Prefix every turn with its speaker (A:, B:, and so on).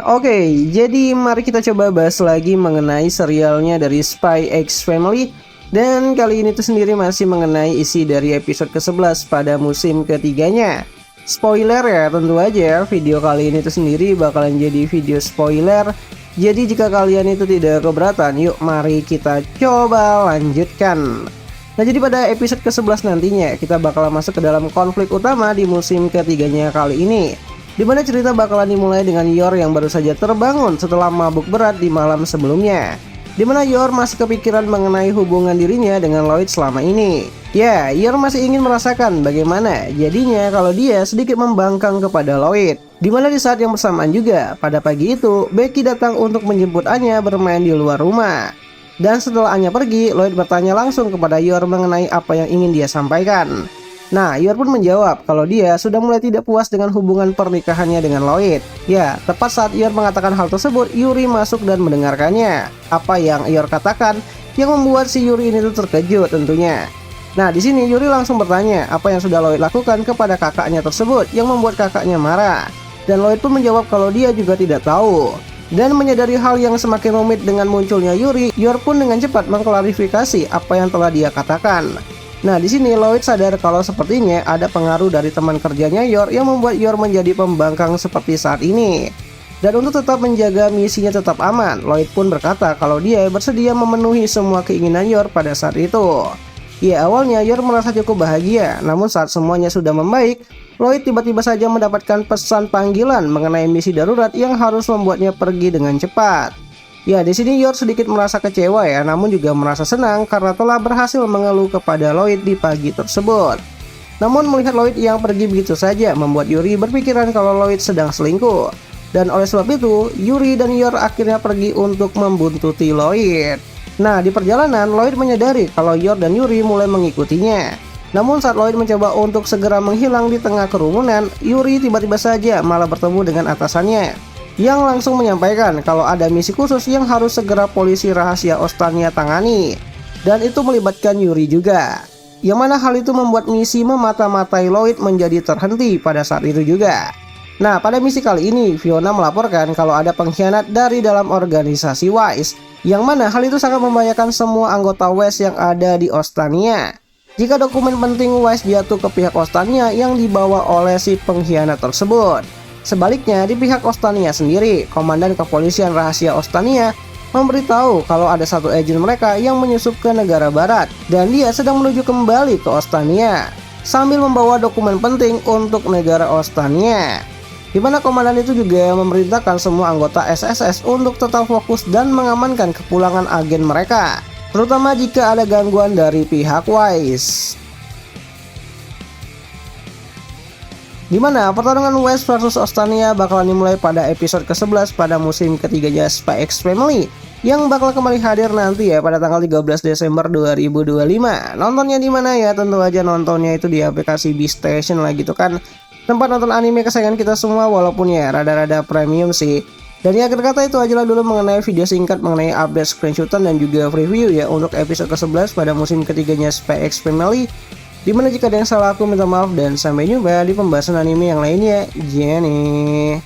A: Oke. Jadi mari kita coba bahas lagi mengenai serialnya dari Spy X Family. Dan kali ini tuh sendiri masih mengenai isi dari episode ke-11 pada musim ketiganya. Spoiler ya, tentu aja video kali ini tuh sendiri bakalan jadi video spoiler. Jadi jika kalian itu tidak keberatan, yuk mari kita coba lanjutkan. Nah, jadi pada episode ke-11 nantinya kita bakalan masuk ke dalam konflik utama di musim ketiganya kali ini, dimana cerita bakalan dimulai dengan Yor yang baru saja terbangun setelah mabuk berat di malam sebelumnya, dimana Yor masih kepikiran mengenai hubungan dirinya dengan Lloyd selama ini. Ya, Yor masih ingin merasakan bagaimana jadinya kalau dia sedikit membangkang kepada Lloyd. Dimana di saat yang bersamaan juga, pada pagi itu Becky datang untuk menjemput Anya bermain di luar rumah. Dan setelah Anya pergi, Lloyd bertanya langsung kepada Yor mengenai apa yang ingin dia sampaikan. Nah, Yor pun menjawab kalau dia sudah mulai tidak puas dengan hubungan pernikahannya dengan Lloyd. Ya, tepat saat Yor mengatakan hal tersebut, Yuri masuk dan mendengarkannya. Apa yang Yor katakan yang membuat si Yuri ini tuh terkejut tentunya. Nah, di sini Yuri langsung bertanya apa yang sudah Lloyd lakukan kepada kakaknya tersebut yang membuat kakaknya marah. Dan Lloyd pun menjawab kalau dia juga tidak tahu. Dan menyadari hal yang semakin rumit dengan munculnya Yuri, Yor pun dengan cepat mengklarifikasi apa yang telah dia katakan. Nah, di sini Lloyd sadar kalau sepertinya ada pengaruh dari teman kerjanya Yor yang membuat Yor menjadi pembangkang seperti saat ini. Dan untuk tetap menjaga misinya tetap aman, Lloyd pun berkata kalau dia bersedia memenuhi semua keinginan Yor pada saat itu. Ya, awalnya Yor merasa cukup bahagia, namun saat semuanya sudah membaik, Lloyd tiba-tiba saja mendapatkan pesan panggilan mengenai misi darurat yang harus membuatnya pergi dengan cepat. Ya, di sini Yor sedikit merasa kecewa ya, namun juga merasa senang karena telah berhasil mengeluh kepada Lloyd di pagi tersebut. Namun melihat Lloyd yang pergi begitu saja membuat Yuri berpikiran kalau Lloyd sedang selingkuh. Dan oleh sebab itu, Yuri dan Yor akhirnya pergi untuk membuntuti Lloyd. Nah, di perjalanan Lloyd menyadari kalau Yor dan Yuri mulai mengikutinya. Namun saat Lloyd mencoba untuk segera menghilang di tengah kerumunan, Yuri tiba-tiba saja malah bertemu dengan atasannya yang langsung menyampaikan kalau ada misi khusus yang harus segera polisi rahasia Ostania tangani. Dan itu melibatkan Yuri juga. Yang mana hal itu membuat misi memata-matai Lloyd menjadi terhenti pada saat itu juga. Nah, pada misi kali ini Fiona melaporkan kalau ada pengkhianat dari dalam organisasi WISE, yang mana hal itu sangat membahayakan semua anggota WISE yang ada di Ostania. Jika dokumen penting WISE jatuh ke pihak Ostania yang dibawa oleh si pengkhianat tersebut. Sebaliknya, di pihak Ostania sendiri, Komandan Kepolisian Rahasia Ostania memberitahu kalau ada satu agen mereka yang menyusup ke negara barat dan dia sedang menuju kembali ke Ostania sambil membawa dokumen penting untuk negara Ostania. Di mana komandan itu juga memerintahkan semua anggota SSS untuk tetap fokus dan mengamankan kepulangan agen mereka, terutama jika ada gangguan dari pihak WISE. Di mana pertarungan WISE versus Ostania bakalan dimulai pada episode ke-11 pada musim ketiganya Spy X Family, yang bakal kembali hadir nanti ya pada tanggal 13 Desember 2025. Nontonnya di mana ya? Tentu aja nontonnya itu di aplikasi Beestation lah gitu kan. Tempat nonton anime kesayangan kita semua, walaupun ya rada-rada premium sih. Dan yang akhir kata itu ajalah dulu mengenai video singkat mengenai update screenshotan dan juga preview ya untuk episode ke-11 pada musim ketiganya Spy X Family. Dimana jika ada yang salah aku minta maaf dan sampai jumpa di pembahasan anime yang lainnya. Jenny.